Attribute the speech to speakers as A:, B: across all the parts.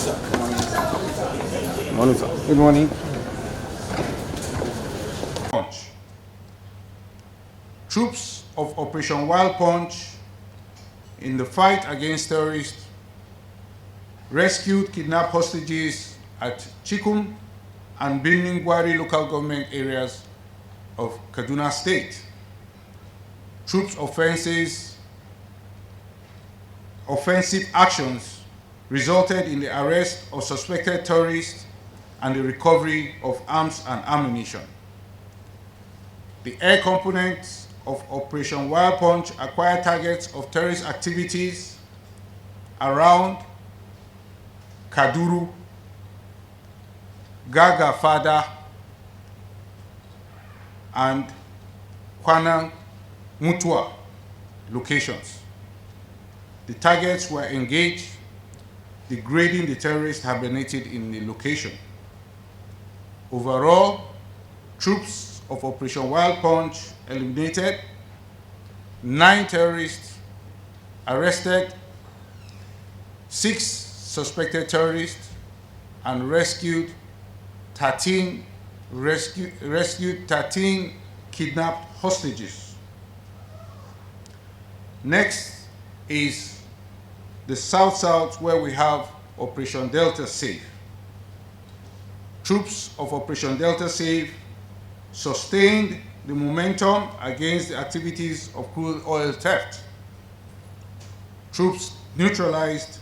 A: sir.
B: Good morning, sir.
A: Good morning.
C: Punch. Troops of Operation Wild Punch in the fight against terrorists rescued kidnapped hostages at Chikum and Binningwari local government areas of Kaduna State. Troops' offensive actions resulted in the arrest of suspected terrorists and the recovery of arms and ammunition. The air components of Operation Wild Punch acquired targets of terrorist activities around Kaduru, Gagafada, and Kwanang Mutua locations. The targets were engaged, degrading the terrorists hibernated in the location. Overall, troops of Operation Wild Punch eliminated 9 terrorists, arrested 6 suspected terrorists, and rescued 13 kidnapped hostages. Next is the South-South, where we have Operation Delta Safe. Troops of Operation Delta Safe sustained the momentum against the activities of crude oil theft. Troops neutralized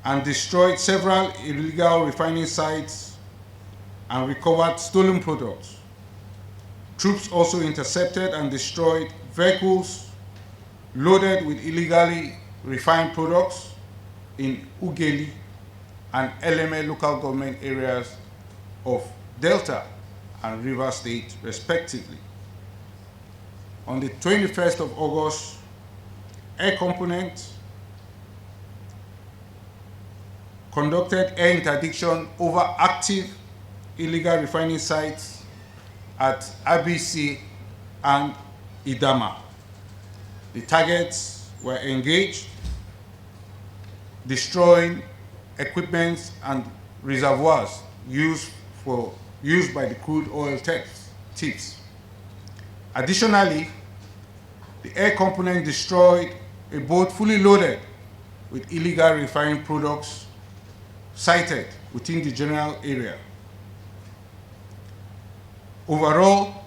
C: and destroyed several illegal refining sites and recovered stolen products. Troops also intercepted and destroyed vehicles loaded with illegally refined products in Ugeli and Eleme local government areas of Delta and River State, respectively. On the 21st of August, Air Component conducted air interdiction over active illegal refining sites at ABC and Idama. The targets were engaged, destroying equipment and reservoirs used by the crude oil thieves. Additionally, the air component destroyed a boat fully loaded with illegal refined products sited within the general area. Overall,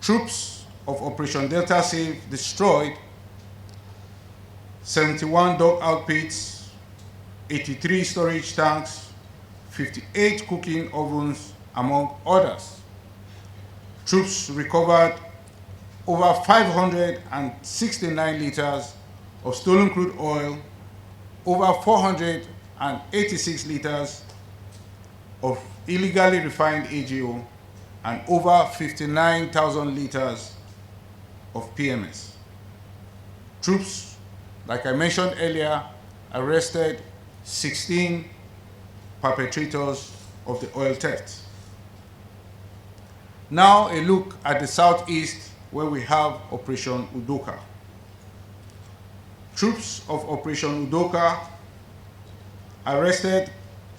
C: troops of Operation Delta Safe destroyed 71 dog outfits, 83 storage tanks, 58 cooking ovens, among others. Troops recovered over 569 liters of stolen crude oil, over 486 liters of illegally refined AGO, and over 59,000 liters of PMS. Troops, like I mentioned earlier, arrested 16 perpetrators of the oil theft. Now a look at the southeast, where we have Operation Udoka. Troops of Operation Udoka arrested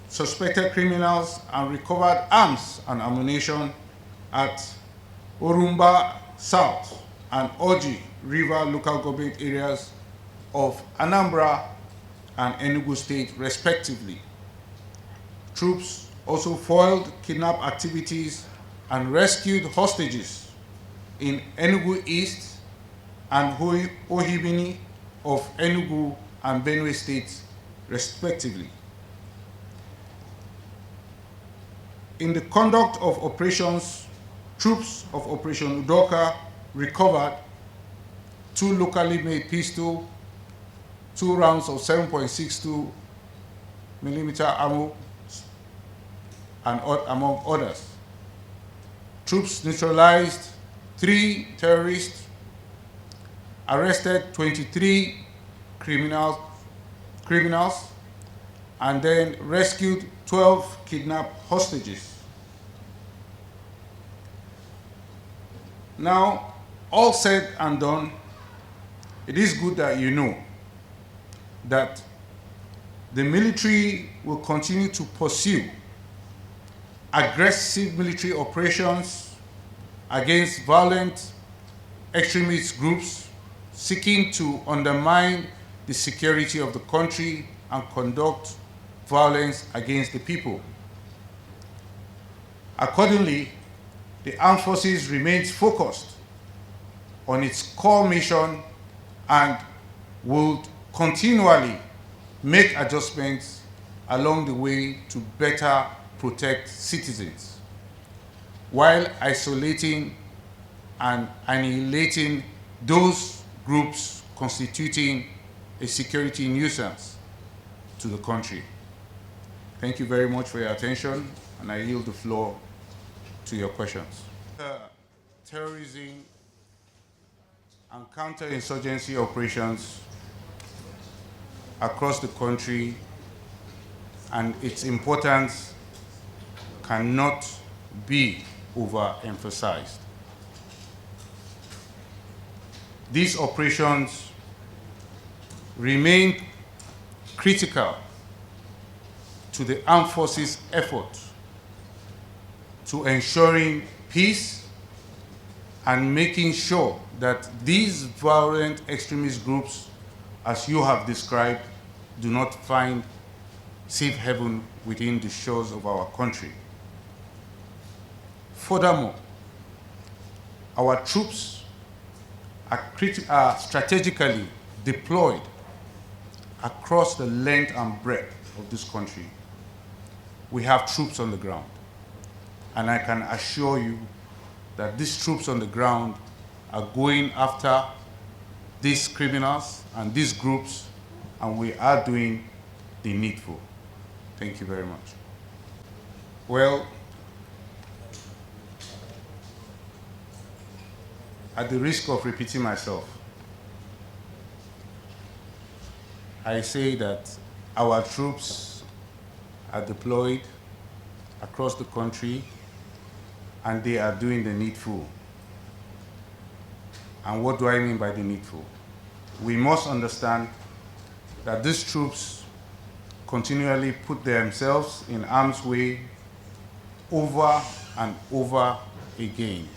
C: suspected criminals and recovered arms and ammunition at Orumba South and Oji River local government areas of Anambra and Enugu State, respectively. Troops also foiled kidnap activities and rescued hostages in Enugu East and Ohibini of Enugu and Benue States, respectively. In the conduct of operations, troops of Operation Udoka recovered 2 locally made pistols, 2 rounds of 7.62 millimeter ammo, and among others. Troops neutralized 3 terrorists, arrested 23 criminals, and then rescued 12 kidnapped hostages. Now, all said and done, it is good that you know that the military will continue to pursue aggressive military operations against violent extremist groups seeking to undermine the security of the country and conduct violence against the people. Accordingly, the armed forces remains focused on its core mission and will continually make adjustments along the way to better protect citizens, while isolating and annihilating those groups constituting a security nuisance to the country. Thank you very much for your attention, and I yield the floor to your questions. Terrorism and counterinsurgency operations across the country and its importance cannot be overemphasized. These operations remain critical to the armed forces' effort to ensuring peace and making sure that these violent extremist groups, as you have described, do not find safe haven within the shores of our country. Furthermore, our troops are strategically deployed across the length and breadth of this country. We have troops on the ground, and I can assure you that these troops on the ground are going after these criminals and these groups, and we are doing the needful. Thank you very much. Well, at the risk of repeating myself, I say that our troops are deployed across the country and they are doing the needful. And what do I mean by the needful? We must understand that these troops continually put themselves in harm's way over and over again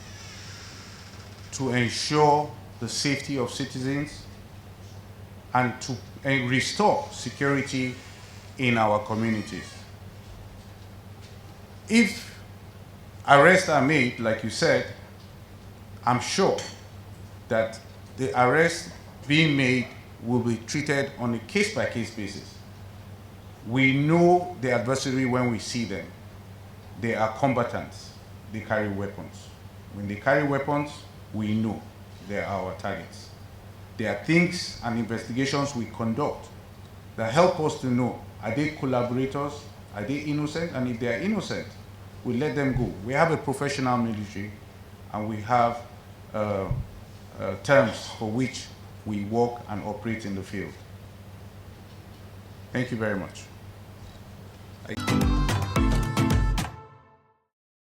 C: to ensure the safety of citizens and to restore security in our communities. If arrests are made, like you said, I'm sure that the arrests being made will be treated on a case-by-case basis. We know the adversary when we see them. They are combatants. They carry weapons. When they carry weapons, we know they are our targets. There are things and investigations we conduct that help us to know, are they collaborators, are they innocent, and if they are innocent, we let them go. We have a professional military, and we have terms for which we work and operate in the field. Thank you very much.